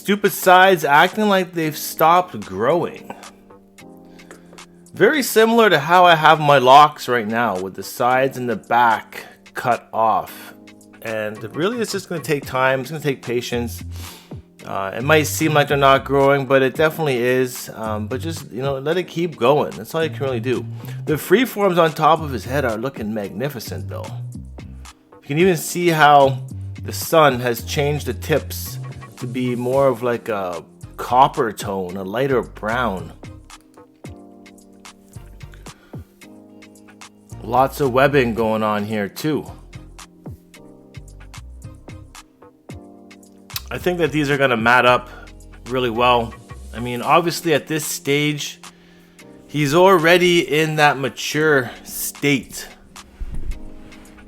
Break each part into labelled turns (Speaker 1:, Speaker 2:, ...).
Speaker 1: stupid sides acting like they've stopped growing. Very similar to how I have my locks right now, with the sides and the back cut off. And really, it's just going to take time. It's going to take patience. It might seem like they're not growing, but it definitely is. But just, let it keep going. That's all you can really do. The freeforms on top of his head are looking magnificent, though. You can even see how the sun has changed the tips to be more of like a copper tone, a lighter brown. Lots of webbing going on here too. I think that these are going to mat up really well. I mean, obviously at this stage, he's already in that mature state.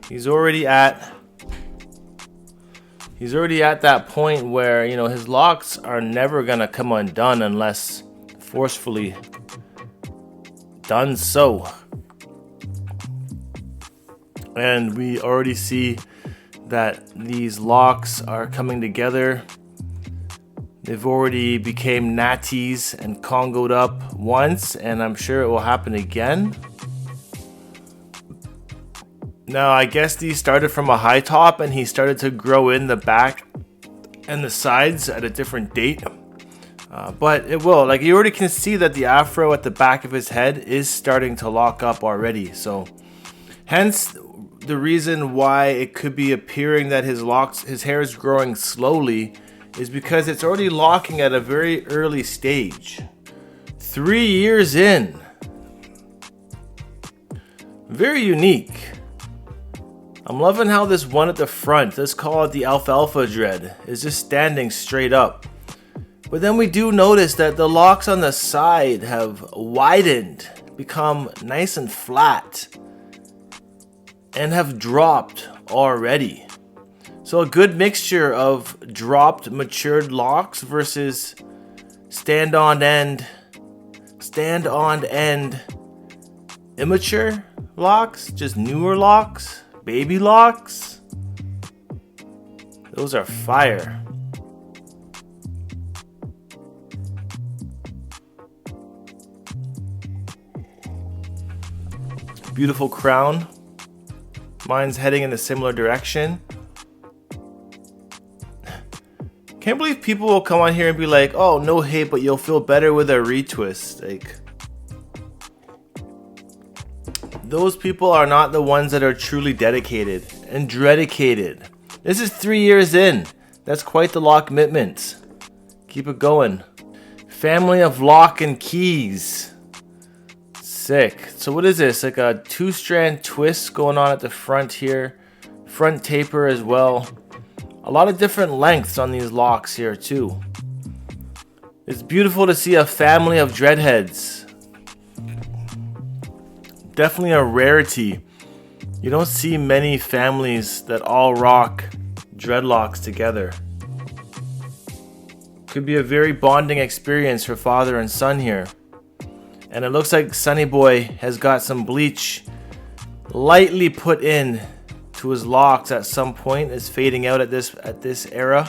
Speaker 1: He's already at that point where, his locks are never going to come undone unless forcefully done so. And we already see that these locks are coming together. They've already became natties and congoed up once, and I'm sure it will happen again. Now, I guess these started from a high top and he started to grow in the back and the sides at a different date. But it will. Like, you already can see that the afro at the back of his head is starting to lock up already. So, hence the reason why it could be appearing that his hair is growing slowly is because it's already locking at a very early stage. 3 years in. Very unique. I'm loving how this one at the front, let's call it the Alfalfa dread, is just standing straight up. But then we do notice that the locks on the side have widened, become nice and flat, and have dropped already. So a good mixture of dropped matured locks versus stand on end immature locks, just newer locks, baby locks. Those are fire. Beautiful crown. Mine's heading in a similar direction. Can't believe people will come on here and be like, oh, no hate, but you'll feel better with a retwist. Like, those people are not the ones that are truly dedicated and dreadicated. This is 3 years in. That's quite the lock commitment. Keep it going. Family of lock and keys. Sick. So what is this? Like a 2-strand twist going on at the front here. Front taper as well. A lot of different lengths on these locks here too. It's beautiful to see a family of dreadheads. Definitely a rarity. You don't see many families that all rock dreadlocks together. Could be a very bonding experience for father and son here. And it looks like Sunny Boy has got some bleach lightly put in to his locks at some point. Is fading out at this era.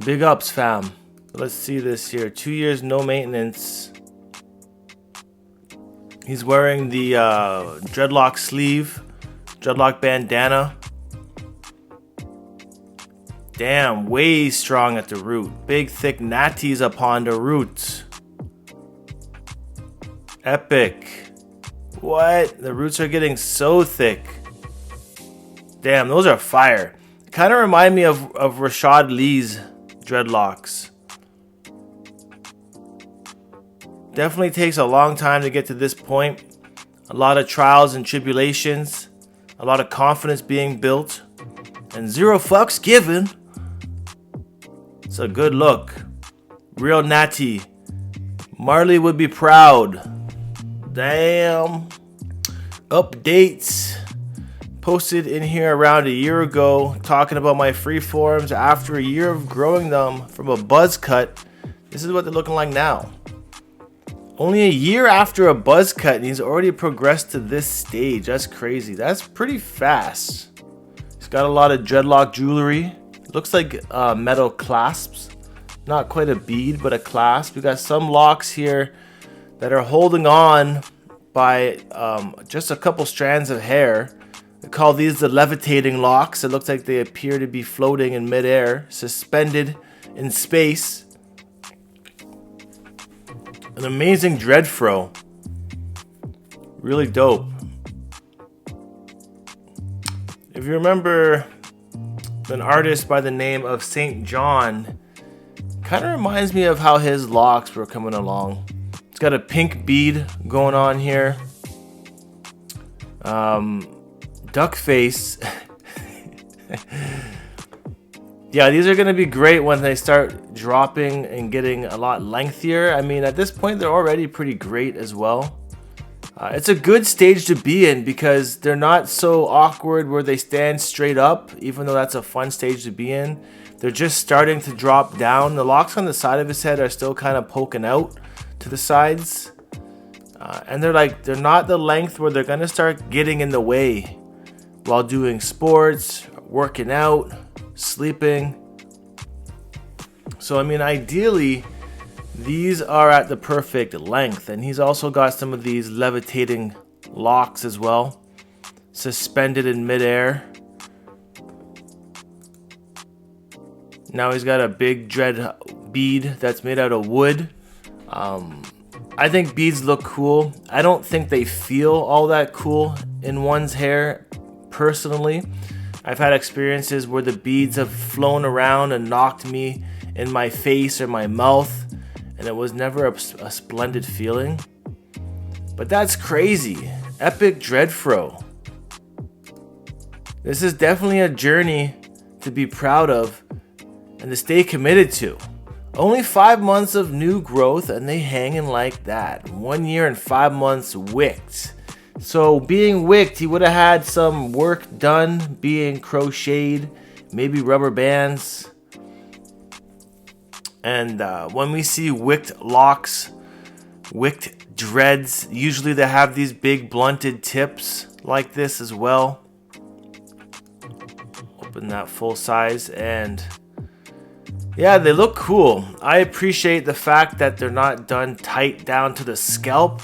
Speaker 1: Big ups, fam. Let's see this here. 2 years, no maintenance. He's wearing the dreadlock sleeve, dreadlock bandana. Damn, way strong at the root. Big thick natties upon the roots. Epic. What? The roots are getting so thick. Damn, those are fire. Kind of remind me of Rashad Lee's dreadlocks. Definitely takes a long time to get to this point. A lot of trials and tribulations. A lot of confidence being built. And 0 fucks given. It's a good look. Real natty. Marley would be proud. Damn. Updates. Posted in here around a year ago talking about my freeforms after a year of growing them from a buzz cut. This is what they're looking like now. Only a year after a buzz cut and he's already progressed to this stage. That's crazy. That's pretty fast. He's got a lot of dreadlock jewelry. Looks like metal clasps. Not quite a bead, but a clasp. We got some locks here that are holding on by just a couple strands of hair. They call these the levitating locks. It looks like they appear to be floating in midair, suspended in space. An amazing dread fro. Really dope. If you remember an artist by the name of St. John, kind of reminds me of how his locks were coming along. It's got a pink bead going on here. Duck face. Yeah, these are going to be great when they start dropping and getting a lot lengthier. I mean, at this point, they're already pretty great as well. It's a good stage to be in because they're not so awkward where they stand straight up, even though that's a fun stage to be in. They're just starting to drop down. The locks on the side of his head are still kind of poking out to the sides. And they're not the length where they're going to start getting in the way while doing sports, working out, sleeping. So, I mean, ideally, these are at the perfect length, and he's also got some of these levitating locks as well, suspended in midair. Now he's got a big dread bead that's made out of wood. I think beads look cool. I don't think they feel all that cool in one's hair, personally. I've had experiences where the beads have flown around and knocked me in my face or my mouth, and it was never a splendid feeling. But that's crazy. Epic dread fro. This is definitely a journey to be proud of and to stay committed to. Only 5 months of new growth and they hanging like that. 1 year and 5 months wicked. So being wicked, he would have had some work done, being crocheted, maybe rubber bands. And when we see wicked locks, wicked dreads, usually they have these big blunted tips like this as well. Open that full size, and yeah, they look cool. I appreciate the fact that they're not done tight down to the scalp.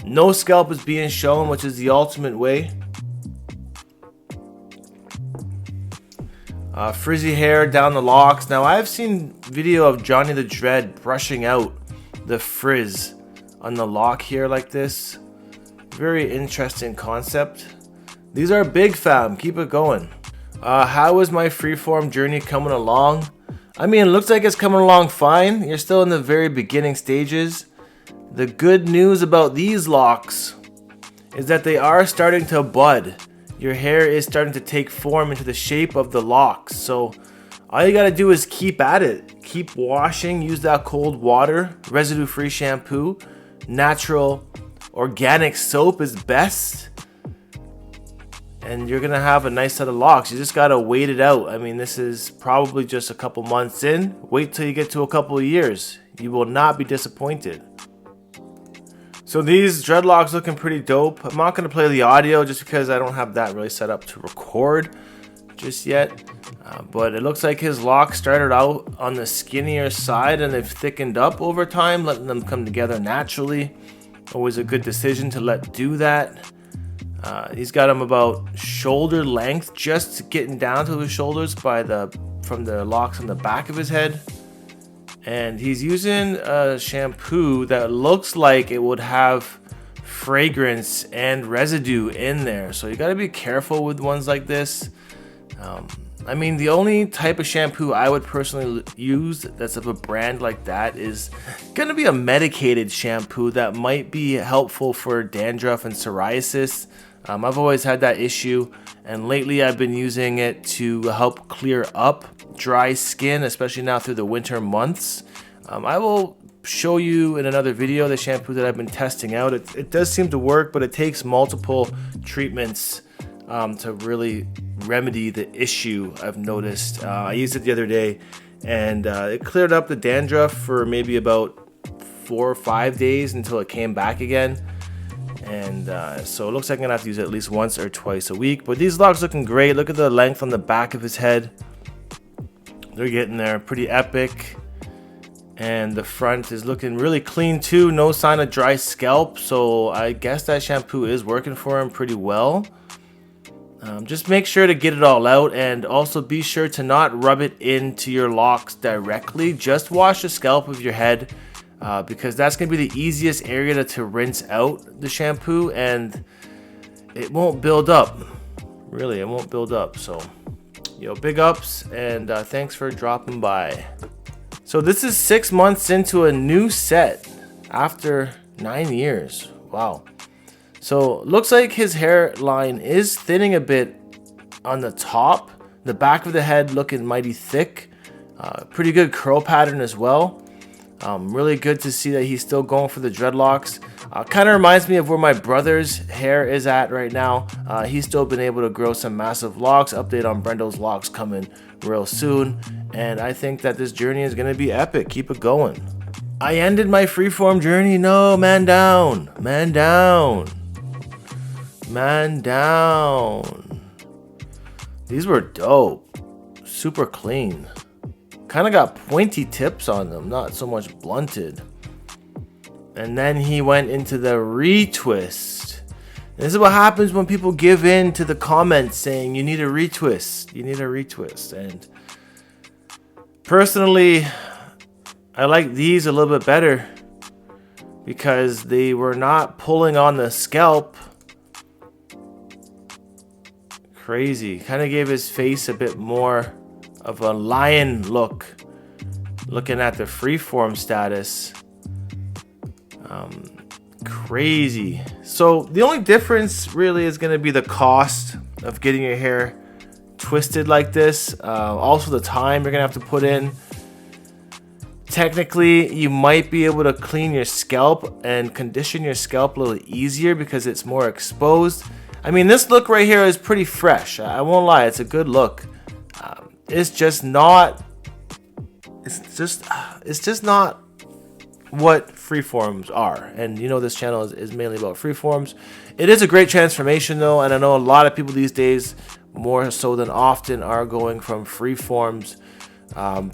Speaker 1: No scalp is being shown, which is the ultimate way. Frizzy hair down the locks. Now, I've seen video of Johnny the Dread brushing out the frizz on the lock here like this. Very interesting concept. These are big, fam. Keep it going. How is my freeform journey coming along? I mean, it looks like it's coming along fine. You're still in the very beginning stages. The good news about these locks is that they are starting to bud. Your hair is starting to take form into the shape of the locks. So all you gotta do is keep at it. Keep washing, use that cold water, residue-free shampoo. Natural, organic soap is best. And you're gonna have a nice set of locks. You just gotta wait it out. I mean, this is probably just a couple months in. Wait till you get to a couple of years. You will not be disappointed. So these dreadlocks looking pretty dope. I'm not going to play the audio just because I don't have that really set up to record just yet. But it looks like his locks started out on the skinnier side and they've thickened up over time, letting them come together naturally. Always a good decision to let do that. He's got them about shoulder length, just getting down to his shoulders from the locks on the back of his head. And he's using a shampoo that looks like it would have fragrance and residue in there. So you gotta be careful with ones like this. I mean, the only type of shampoo I would personally use that's of a brand like that is gonna be a medicated shampoo that might be helpful for dandruff and psoriasis. I've always had that issue, and lately I've been using it to help clear up dry skin, especially now through the winter months. I will show you in another video the shampoo that I've been testing out. It does seem to work, but it takes multiple treatments to really remedy the issue I've noticed. I used it the other day, and it cleared up the dandruff for maybe about 4 or 5 days until it came back again. And so it looks like I'm gonna have to use it at least once or twice a week. But these locks looking great. Look at the length on the back of his head. They're getting there, pretty epic. And the front is looking really clean too. No sign of dry scalp. So I guess that shampoo is working for him pretty well. Just make sure to get it all out, and also be sure to not rub it into your locks directly. Just wash the scalp of your head, because that's going to be the easiest area to rinse out the shampoo, and it won't build up. Really, it won't build up. So, big ups, and thanks for dropping by. So this is 6 months into a new set after 9 years. Wow. So looks like his hairline is thinning a bit on the top. The back of the head looking mighty thick. Pretty good curl pattern as well. Really good to see that he's still going for the dreadlocks. Kind of reminds me of where my brother's hair is at right now. He's still been able to grow some massive locks. Update on Brendo's locks coming real soon. And I think that this journey is going to be epic. Keep it going. I ended my freeform journey. No, man down. Man down. Man down. These were dope. Super clean. Kind of got pointy tips on them, not so much blunted. And then he went into the retwist. This is what happens when people give in to the comments saying you need a retwist. You need a retwist. And personally, I like these a little bit better because they were not pulling on the scalp. Crazy. Kind of gave his face a bit more of a lion look. Looking at the freeform status. Crazy. So the only difference really is going to be the cost of getting your hair twisted like this. Also the time you're going to have to put in. Technically, you might be able to clean your scalp and condition your scalp a little easier because it's more exposed. I mean, this look right here is pretty fresh. I won't lie, it's a good look. It's just not what freeforms are. And this channel is mainly about freeforms. It is a great transformation though, and I know a lot of people these days, more so than often, are going from freeforms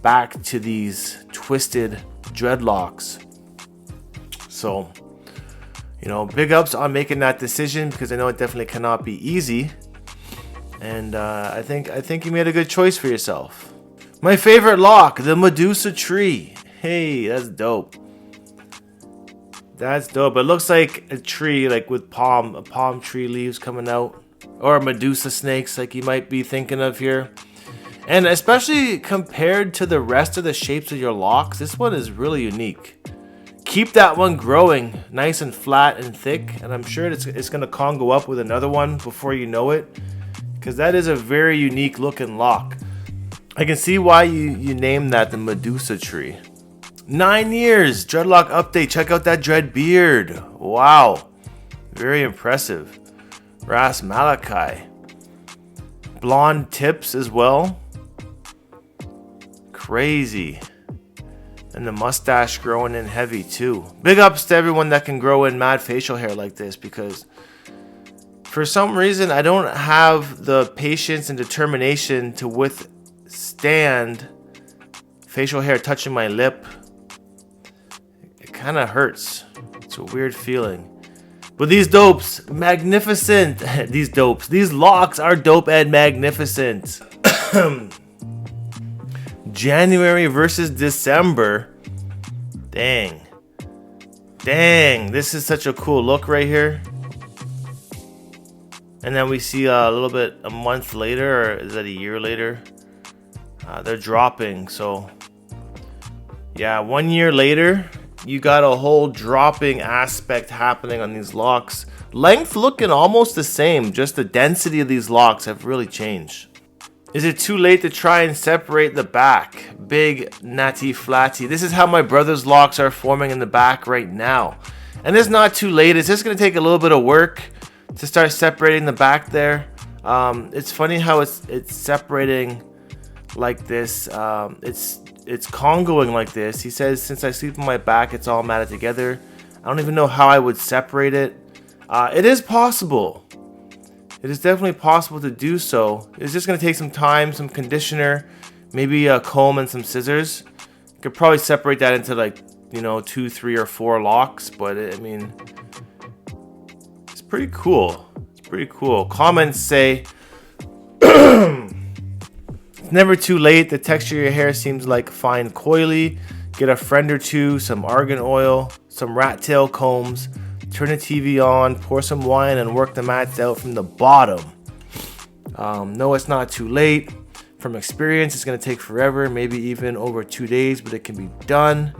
Speaker 1: back to these twisted dreadlocks. So, big ups on making that decision, because I know it definitely cannot be easy. And I think you made a good choice for yourself. My favorite lock, the Medusa Tree. Hey, that's dope. That's dope. It looks like a tree, like with palm tree leaves coming out, or Medusa snakes, like you might be thinking of here. And especially compared to the rest of the shapes of your locks, this one is really unique. Keep that one growing nice and flat and thick, and I'm sure it's gonna Congo up with another one before you know it, because that is a very unique looking lock. I can see why you named that the Medusa Tree. 9 years dreadlock update. Check out that dread beard. Wow, very impressive. Ras Malachi. Blonde tips as well. Crazy. And the mustache growing in heavy too. Big ups to everyone that can grow in mad facial hair like this, because for some reason I don't have the patience and determination to withstand facial hair touching my lip. It kind of hurts. It's a weird feeling. But these dopes, magnificent. These locks are dope and magnificent. January versus December. Dang, this is such a cool look right here. And then we see a month later, or is that a year later? They're dropping. So yeah, 1 year later, you got a whole dropping aspect happening on these locks. Length looking almost the same, just the density of these locks have really changed. Is it too late to try and separate the back? Big, natty, flatty. This is how my brother's locks are forming in the back right now. And it's not too late. It's just going to take a little bit of work to start separating the back there. It's funny how it's separating like this. It's Congoing like this. He says, since I sleep on my back, it's all matted together. I don't even know how I would separate it. It is possible. It is definitely possible to do so. It's just going to take some time, some conditioner, maybe a comb and some scissors. You could probably separate that into like, you know, 2, 3, or 4 locks, but I mean, it's pretty cool. It's pretty cool. Comments say, it's never too late. The texture of your hair seems like fine coily. Get a friend or two, some argan oil, some rat tail combs, turn the TV on, pour some wine, and work the mats out from the bottom. No, it's not too late. From experience, it's going to take forever, maybe even over 2 days, but it can be done.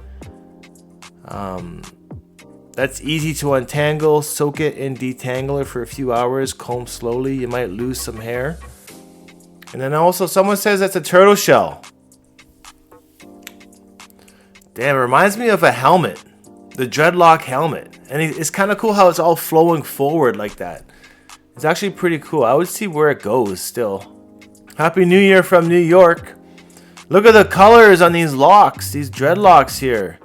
Speaker 1: That's easy to untangle. Soak it in detangler for a few hours. Comb slowly. You might lose some hair. And then also, someone says that's a turtle shell. Damn, it reminds me of a helmet. The dreadlock helmet. And it's kind of cool how it's all flowing forward like that. It's actually pretty cool. I would see where it goes still. Happy New Year from New York. Look at the colors on these locks. These dreadlocks here.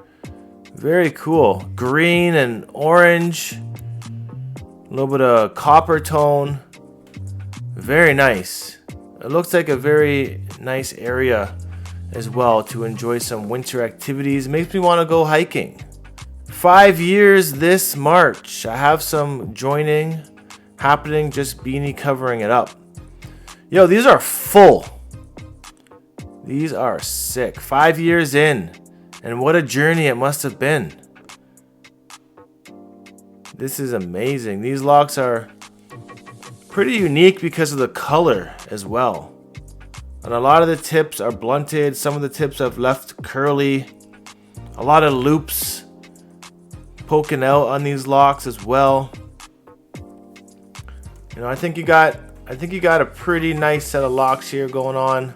Speaker 1: Very cool. Green and orange. A little bit of copper tone. Very nice. It looks like a very nice area as well to enjoy some winter activities. It makes me want to go hiking. 5 years this March. I have some joining happening, just beanie covering it up. Yo, these are full. These are sick. 5 years in. And what a journey it must have been. This is amazing. These locks are pretty unique because of the color as well. And a lot of the tips are blunted. Some of the tips I've left curly. A lot of loops poking out on these locks as well. You know, I think you got a pretty nice set of locks here going on.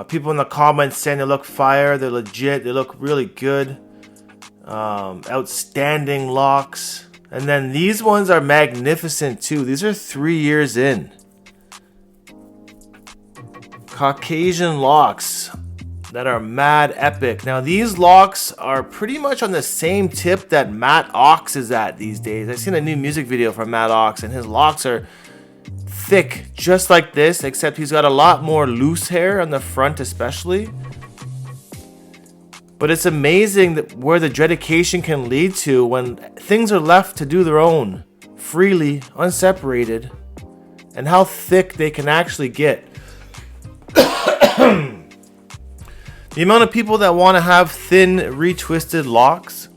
Speaker 1: People in the comments saying they look fire. They're legit. They look really good. Outstanding locks. And then these ones are magnificent too. These are 3 years in. Caucasian locks that are mad epic. Now these locks are pretty much on the same tip that Matt Ox is at these days. I've seen a new music video from Matt Ox, and his locks are thick just like this, except he's got a lot more loose hair on the front especially. But it's amazing that where the dreadication can lead to when things are left to do their own, freely, unseparated, and how thick they can actually get. The amount of people that want to have thin, retwisted locks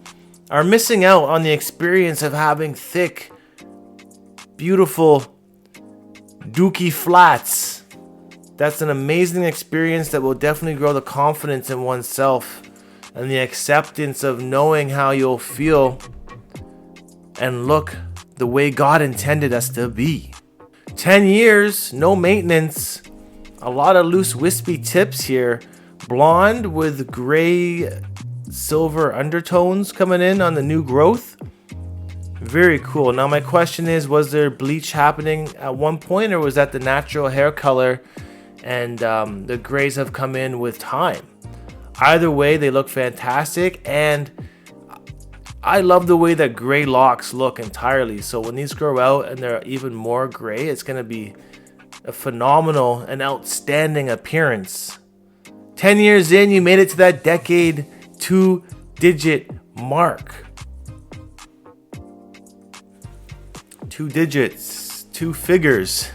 Speaker 1: are missing out on the experience of having thick, beautiful, dookie flats. That's an amazing experience that will definitely grow the confidence in oneself and the acceptance of knowing how you'll feel and look the way God intended us to be. 10 years, no maintenance, a lot of loose wispy tips here. Blonde with gray silver undertones coming in on the new growth. Very cool. Now my question is, was there bleach happening at one point, or was that the natural hair color and the grays have come in with time? Either way, they look fantastic, and I love the way that gray locks look entirely. So when these grow out and they're even more gray, it's going to be a phenomenal and outstanding appearance. 10 years in, you made it to that decade 2-digit mark. 2 digits, 2 figures.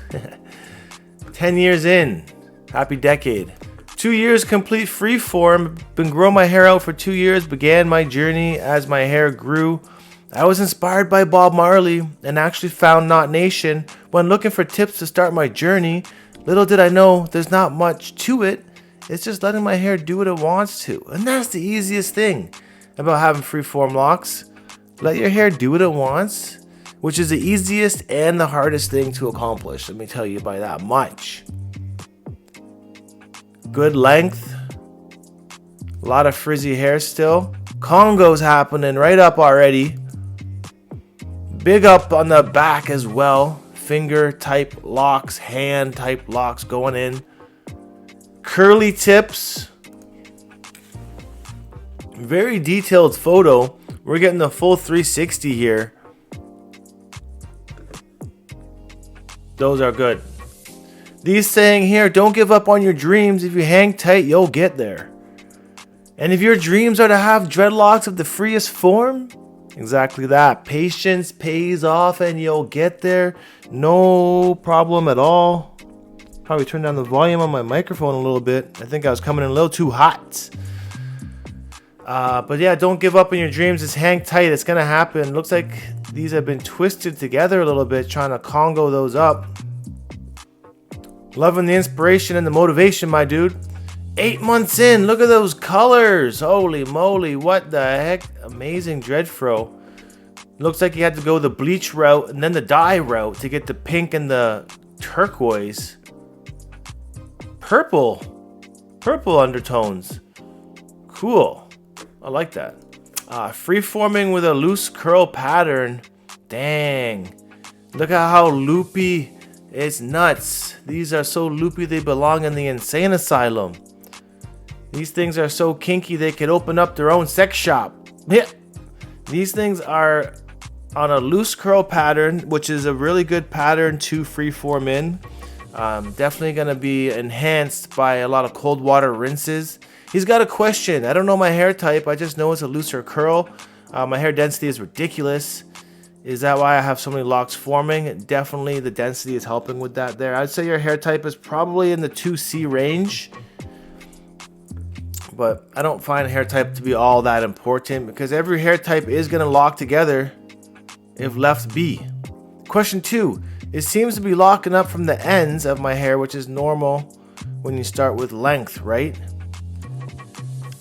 Speaker 1: 10 years in, happy decade. 2 years complete freeform. Been growing my hair out for 2 years. Began my journey as my hair grew. I was inspired by Bob Marley and actually found Knot Nation when looking for tips to start my journey. Little did I know there's not much to it. It's just letting my hair do what it wants to. And that's the easiest thing about having freeform locks. Let your hair do what it wants, which is the easiest and the hardest thing to accomplish. Let me tell you by that much. Good length. A lot of frizzy hair still. Congos happening right up already. Big up on the back as well. Finger type locks, hand type locks going in. Curly tips. Very detailed photo. We're getting the full 360 here. Those are good. These saying here, don't give up on your dreams. If you hang tight, you'll get there. And if your dreams are to have dreadlocks of the freest form, exactly that. Patience pays off and you'll get there. No problem at all. Probably turn down the volume on my microphone a little bit. I think I was coming in a little too hot. But yeah, don't give up on your dreams. Just hang tight. It's going to happen. Looks like these have been twisted together a little bit, trying to Congo those up. Loving the inspiration and the motivation, my dude. 8 months in, look at those colors. Holy moly, what the heck? Amazing Dread Fro. Looks like you had to go the bleach route and then the dye route to get the pink and the turquoise. Purple undertones. Cool. I like that. Freeforming with a loose curl pattern. Dang. Look at how loopy. It's nuts. These are so loopy they belong in the insane asylum. These things are so kinky they could open up their own sex shop. Yeah. These things are on a loose curl pattern, which is a really good pattern to freeform in. Definitely going to be enhanced by a lot of cold water rinses. He's got a question. I don't know my hair type. I just know it's a looser curl. My hair density is ridiculous. Is that why I have so many locks forming? Definitely the density is helping with that there. I'd say your hair type is probably in the 2C range. But I don't find hair type to be all that important because every hair type is going to lock together if left be. Question 2. It seems to be locking up from the ends of my hair, which is normal when you start with length, right?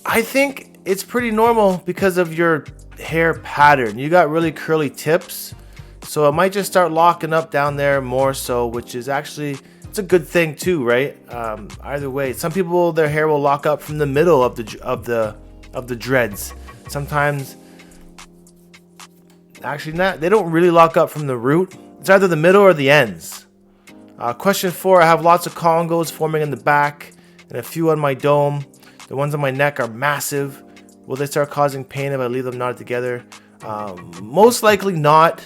Speaker 1: I think it's pretty normal because of your hair pattern. You got really curly tips, so it might just start locking up down there more so, which is actually, it's a good thing too, right? Either way, some people, their hair will lock up from the middle of the dreads. Sometimes, actually not. They don't really lock up from the root. It's either the middle or the ends. Question 4. I have lots of congos forming in the back and a few on my dome. The ones on my neck are massive. Will they start causing pain if I leave them knotted together? Most likely not,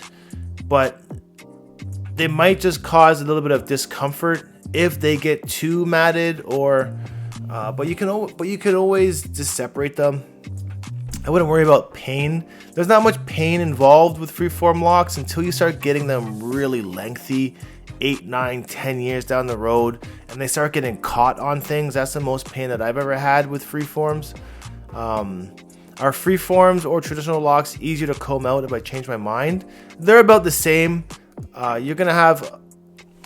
Speaker 1: but they might just cause a little bit of discomfort if they get too matted, or but you can always just separate them. I wouldn't worry about pain. There's not much pain involved with freeform locks until you start getting them really lengthy, 8, 9, 10 years down the road, and they start getting caught on things. That's the most pain that I've ever had with freeforms. Are freeforms or traditional locks easier to comb out if I change my mind? They're about the same. You're gonna have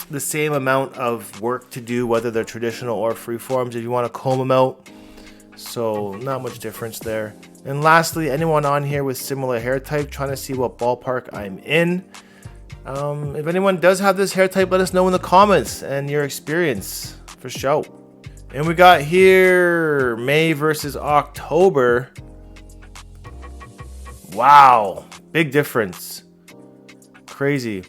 Speaker 1: the same amount of work to do whether they're traditional or freeforms if you want to comb them out. So not much difference there. And lastly, anyone on here with similar hair type, trying to see what ballpark I'm in. If anyone does have this hair type, let us know in the comments and your experience for sure. And we got here May versus October. Wow, big difference. Crazy.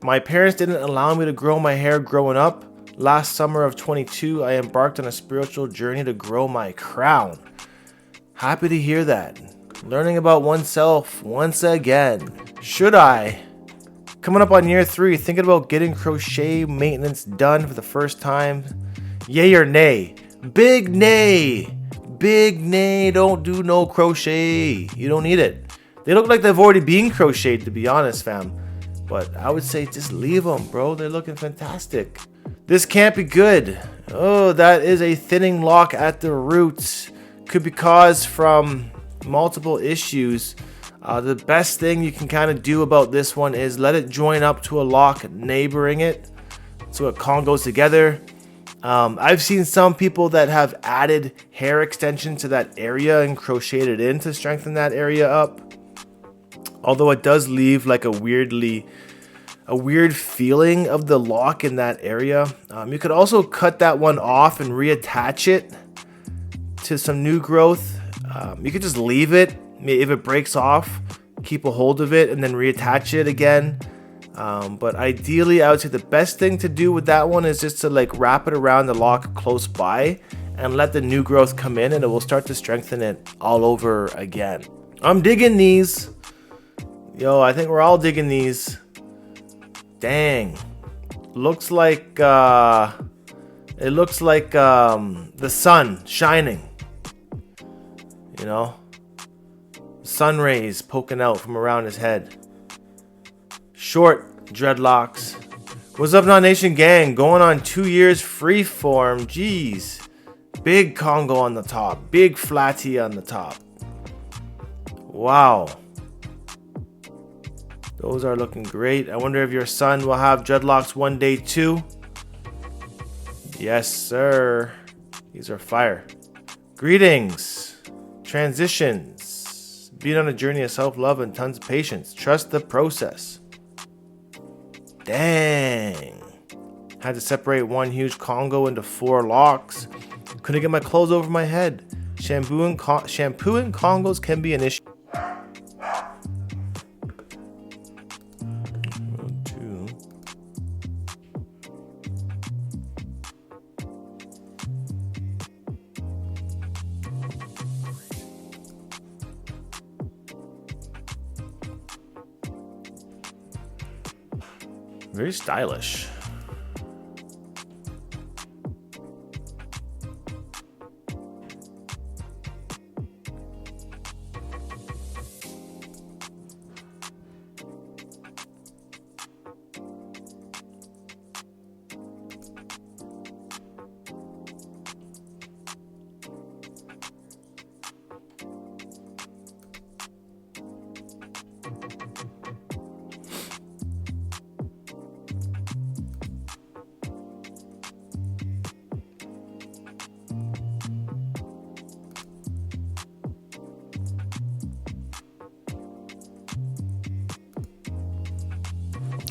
Speaker 1: My parents didn't allow me to grow my hair growing up. Last summer of 22, I embarked on a spiritual journey to grow my crown. Happy to hear that. Learning about oneself once again. Should I? Coming up on year 3, thinking about getting crochet maintenance done for the first time. Yay or nay? Big nay. Big nay. Don't do no crochet. You don't need it. They look like they've already been crocheted, to be honest, fam. But I would say just leave them, bro. They're looking fantastic. This can't be good. Oh, that is a thinning lock at the roots. Could be caused from multiple issues. The best thing you can kind of do about this one is let it join up to a lock neighboring it so it congos together. I've seen some people that have added hair extension to that area and crocheted it in to strengthen that area up. Although it does leave like a weird feeling of the lock in that area. You could also cut that one off and reattach it to some new growth. You could just leave it. If it breaks off, keep a hold of it and then reattach it again. But ideally, I would say the best thing to do with that one is just to like wrap it around the lock close by and let the new growth come in, and it will start to strengthen it all over again. I'm digging these. Yo, I think we're all digging these. Dang. Looks like It looks like the sun shining. You know? Sun rays poking out from around his head. Short dreadlocks. What's up, Non-Nation gang? Going on 2 years freeform. Jeez. Big Congo on the top. Big flatty on the top. Wow. Those are looking great. I wonder if your son will have dreadlocks one day too. Yes, sir. These are fire. Greetings. Transitions. Being on a journey of self-love and tons of patience. Trust the process. Dang. Had to separate one huge Congo into 4 locks. Couldn't get my clothes over my head. Shampooing Congos can be an issue. Very stylish.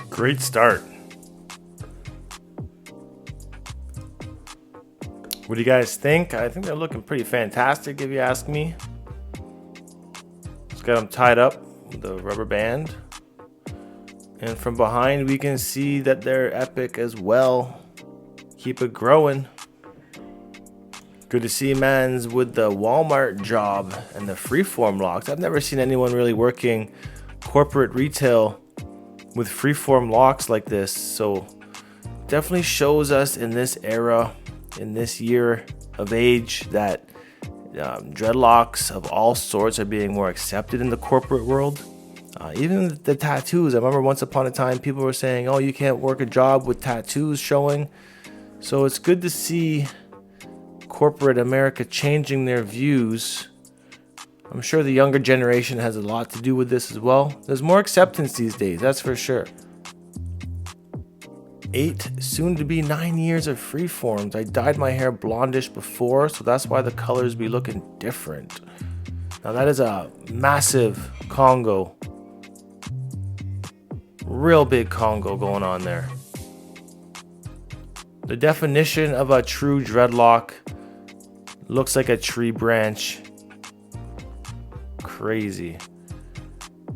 Speaker 1: Great start. What do you guys think? I think they're looking pretty fantastic if you ask me. Just got them tied up with a rubber band. And from behind we can see that they're epic as well. Keep it growing. Good to see mans with the Walmart job and the Freeform Locs. I've never seen anyone really working corporate retail with Freeform Locs like this, so definitely shows us in this era, in this year of age, that dreadlocks of all sorts are being more accepted in the corporate world. Even the tattoos. I remember once upon a time people were saying, oh, you can't work a job with tattoos showing. So it's good to see corporate America changing their views. I'm sure the younger generation has a lot to do with this as well. There's more acceptance these days, that's for sure. 8, soon to be 9 years of freeforms. I dyed my hair blondish before, so that's why the colors be looking different. Now that is a massive Congo. Real big Congo going on there. The definition of a true dreadlock looks like a tree branch. Crazy.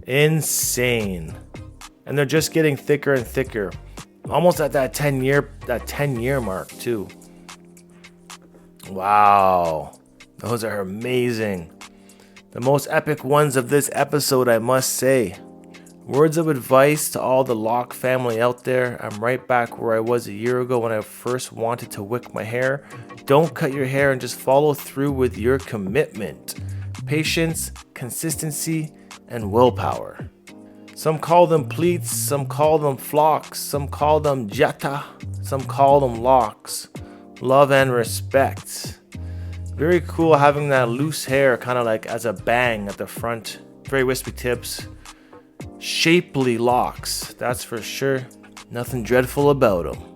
Speaker 1: Insane. And they're just getting thicker and thicker. Almost at that 10 year mark too. Wow. Those are amazing. The most epic ones of this episode, I must say. Words of advice to all the Loc family out there. I'm right back where I was a year ago when I first wanted to wick my hair. Don't cut your hair and just follow through with your commitment. Patience, consistency, and willpower. Some call them pleats, some call them flocks, some call them jetta, some call them locks. Love and respect. Very cool having that loose hair kind of like as a bang at the front. Very wispy tips. Shapely locks, that's for sure. Nothing dreadful about them.